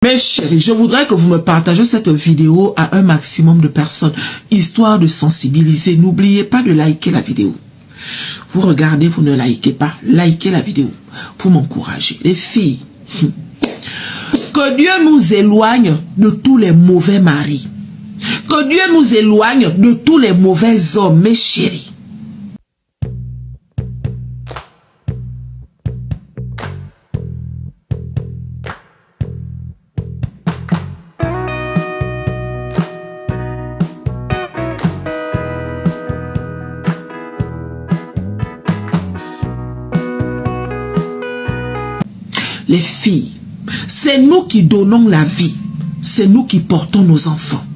Mes chéris, je voudrais que vous me partagez cette vidéo à un maximum de personnes, histoire de sensibiliser. N'oubliez pas de liker la vidéo. Vous regardez, vous ne likez pas. Likez la vidéo pour m'encourager. Les filles, que Dieu nous éloigne de tous les mauvais maris. Que Dieu nous éloigne de tous les mauvais hommes, mes chéris. Les filles, c'est nous qui donnons la vie. C'est nous qui portons nos enfants.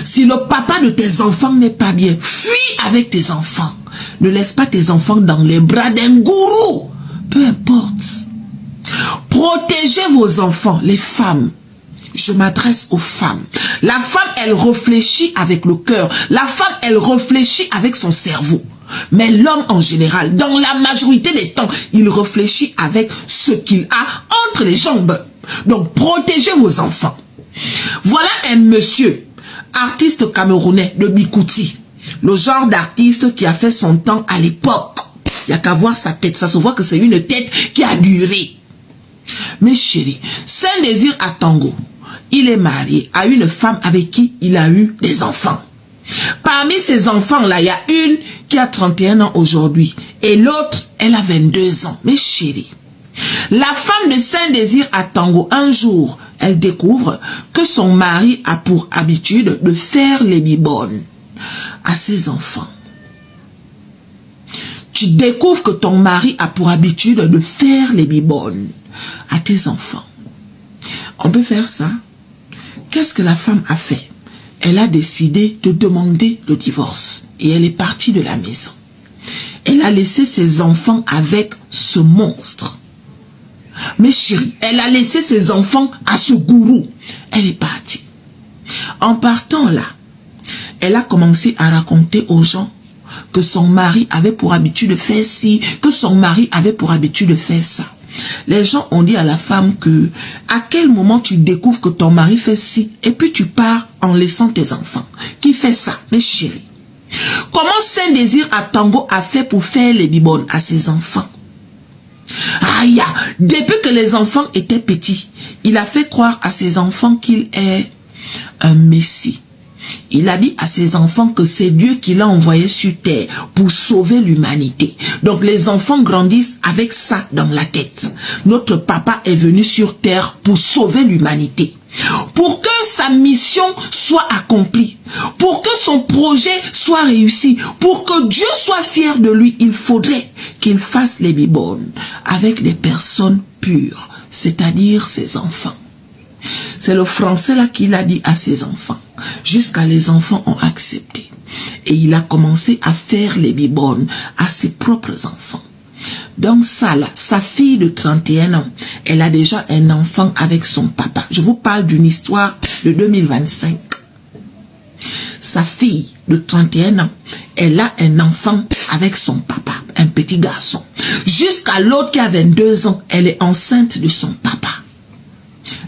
Si le papa de tes enfants n'est pas bien, fuis avec tes enfants. Ne laisse pas tes enfants dans les bras d'un gourou. Peu importe. Protégez vos enfants, les femmes. Je m'adresse aux femmes. La femme, elle réfléchit avec le cœur. La femme, elle réfléchit avec son cerveau. Mais l'homme en général, dans la majorité des temps, il réfléchit avec ce qu'il a entre les jambes. Donc, protégez vos enfants. Voilà un monsieur, artiste camerounais de Bikouti. Le genre d'artiste qui a fait son temps à l'époque. Il n'y a qu'à voir sa tête. Ça se voit que c'est une tête qui a duré. Mes chéris, Saint-Désir à Tango. Il est marié à une femme avec qui il a eu des enfants. Parmi ces enfants-là, il y a une qui a 31 ans aujourd'hui et l'autre, elle a 22 ans. Mes chéris, la femme de Saint-Désir à Tango, un jour, elle découvre que son mari a pour habitude de faire les bibonnes à ses enfants. Tu découvres que ton mari a pour habitude de faire les bibonnes à tes enfants. On peut faire ça. Qu'est-ce que la femme a fait? Elle a décidé de demander le divorce et elle est partie de la maison. Elle a laissé ses enfants avec ce monstre. Mais chérie, elle a laissé ses enfants à ce gourou. Elle est partie. En partant là, elle a commencé à raconter aux gens que son mari avait pour habitude de faire ci, que son mari avait pour habitude de faire ça. Les gens ont dit à la femme que à quel moment tu découvres que ton mari fait ci et puis tu pars en laissant tes enfants. Qui fait ça, mes chéris? Comment Saint-Désir à Tango a fait pour faire les bibonnes à ses enfants? Aïe, depuis que les enfants étaient petits, il a fait croire à ses enfants qu'il est un messie. Il a dit à ses enfants que c'est Dieu qui l'a envoyé sur terre pour sauver l'humanité. Donc les enfants grandissent avec ça dans la tête. Notre papa est venu sur terre pour sauver l'humanité. Pour que sa mission soit accomplie, pour que son projet soit réussi, pour que Dieu soit fier de lui, il faudrait qu'il fasse les bibonnes avec des personnes pures, c'est-à-dire ses enfants. C'est le français là qu'il a dit à ses enfants. Jusqu'à les enfants ont accepté. Et il a commencé à faire les bibonnes à ses propres enfants. Donc ça là, sa fille de 31 ans, elle a déjà un enfant avec son papa. Je vous parle d'une histoire de 2025. Sa fille de 31 ans, elle a un enfant avec son papa, un petit garçon. Jusqu'à l'autre qui a 22 ans, elle est enceinte de son papa.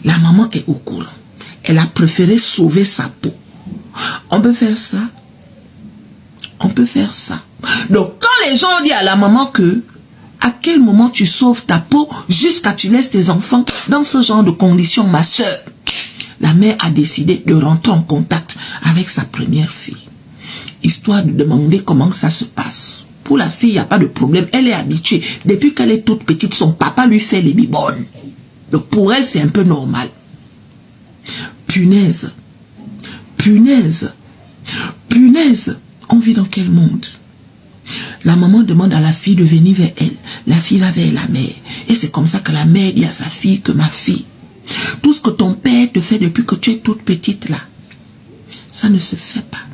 La maman est au courant. Elle a préféré sauver sa peau. On peut faire ça. On peut faire ça. Donc, quand les gens disent à la maman que, à quel moment tu sauves ta peau jusqu'à tu laisses tes enfants dans ce genre de conditions, ma soeur, la mère a décidé de rentrer en contact avec sa première fille. Histoire de demander comment ça se passe. Pour la fille, il n'y a pas de problème. Elle est habituée. Depuis qu'elle est toute petite, son papa lui fait les bibonnes. Donc, pour elle, c'est un peu normal. Punaise, punaise, punaise, on vit dans quel monde? La maman demande à la fille de venir vers elle. La fille va vers la mère. Et c'est comme ça que la mère dit à sa fille que ma fille, tout ce que ton père te fait depuis que tu es toute petite là, ça ne se fait pas.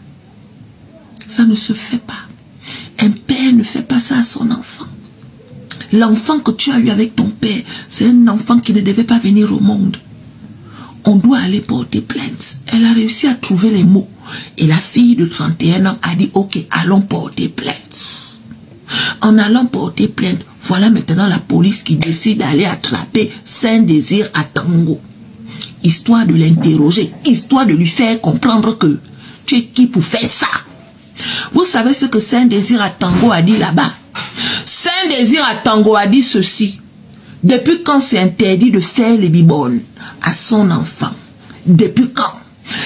Ça ne se fait pas. Un père ne fait pas ça à son enfant. L'enfant que tu as eu avec ton père, c'est un enfant qui ne devait pas venir au monde. On doit aller porter plainte. Elle a réussi à trouver les mots. Et la fille de 31 ans a dit, ok, allons porter plainte. En allant porter plainte, voilà maintenant la police qui décide d'aller attraper Saint-Désir à Tango. histoire de l'interroger, histoire de lui faire comprendre que tu es qui pour faire ça. Vous savez ce que Saint-Désir à Tango a dit là-bas? Saint-Désir à Tango a dit ceci. Depuis quand c'est interdit de faire les bibones à son enfant? Depuis quand?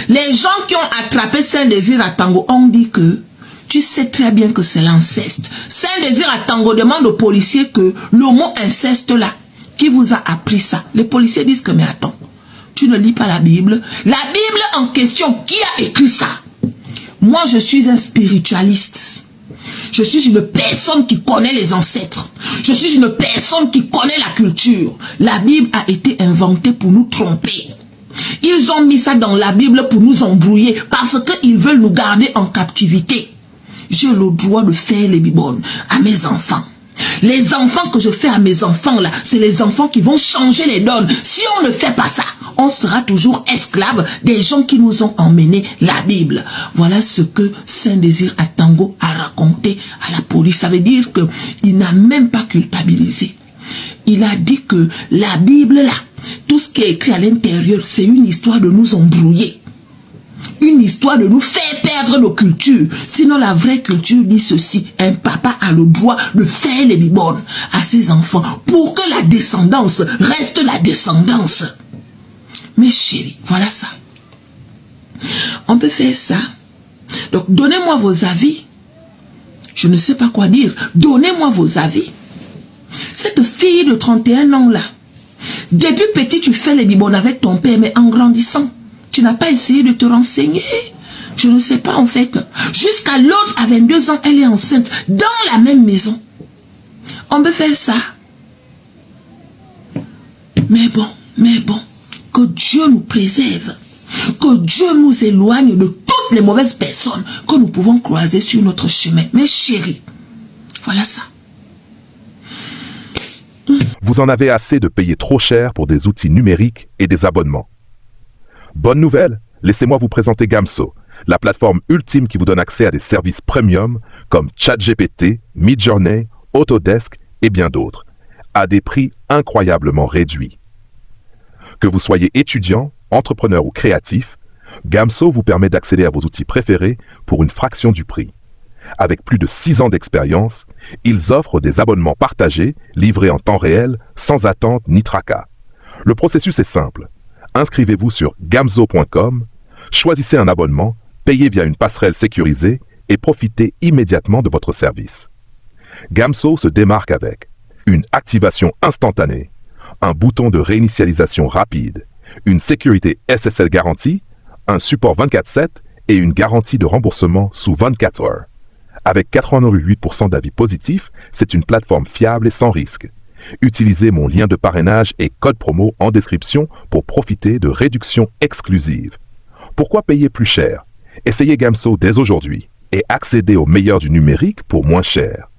Les gens qui ont attrapé Saint-Désir à Tango ont dit que tu sais très bien que c'est l'inceste. Saint-Désir à Tango demande aux policiers que le mot inceste là, qui vous a appris ça? Les policiers disent que mais attends, tu ne lis pas la Bible. La Bible en question, qui a écrit ça? Moi, je suis un spiritualiste. Je suis une personne qui connaît les ancêtres. Je suis une personne qui connaît la culture. La Bible a été inventée pour nous tromper. Ils ont mis ça dans la Bible pour nous embrouiller parce qu'ils veulent nous garder en captivité. J'ai le droit de faire les bibones à mes enfants. Les enfants que je fais à mes enfants là, c'est les enfants qui vont changer les donnes. Si on ne fait pas ça, on sera toujours esclave des gens qui nous ont emmené la Bible. Voilà ce que Saint-Désir à Tango a raconté à la police. Ça veut dire qu'il n'a même pas culpabilisé. Il a dit que la Bible là, tout ce qui est écrit à l'intérieur, c'est une histoire de nous embrouiller. Une histoire de nous faire perdre nos cultures. Sinon, la vraie culture dit ceci. Un papa a le droit de faire les bibones à ses enfants pour que la descendance reste la descendance. Mes chéris, voilà ça. On peut faire ça. Donc, donnez-moi vos avis. Je ne sais pas quoi dire. Donnez-moi vos avis. Cette fille de 31 ans là, depuis petit, tu fais les bibones avec ton père, mais en grandissant, tu n'as pas essayé de te renseigner. Je ne sais pas en fait. Jusqu'à l'autre, à 22 ans, elle est enceinte dans la même maison. On peut faire ça. Mais bon, que Dieu nous préserve. Que Dieu nous éloigne de toutes les mauvaises personnes que nous pouvons croiser sur notre chemin. Mes chéris, voilà ça. Vous en avez assez de payer trop cher pour des outils numériques et des abonnements. Bonne nouvelle, laissez-moi vous présenter Gamso, la plateforme ultime qui vous donne accès à des services premium comme ChatGPT, Midjourney, Autodesk et bien d'autres, à des prix incroyablement réduits. Que vous soyez étudiant, entrepreneur ou créatif, Gamso vous permet d'accéder à vos outils préférés pour une fraction du prix. Avec plus de 6 ans d'expérience, ils offrent des abonnements partagés, livrés en temps réel, sans attente ni tracas. Le processus est simple. Inscrivez-vous sur gamzo.com, choisissez un abonnement, payez via une passerelle sécurisée et profitez immédiatement de votre service. Gamso se démarque avec une activation instantanée, un bouton de réinitialisation rapide, une sécurité SSL garantie, un support 24/7 et une garantie de remboursement sous 24 heures. Avec 88% d'avis positifs, c'est une plateforme fiable et sans risque. Utilisez mon lien de parrainage et code promo en description pour profiter de réductions exclusives. Pourquoi payer plus cher? Essayez Gamso dès aujourd'hui et accédez au meilleur du numérique pour moins cher.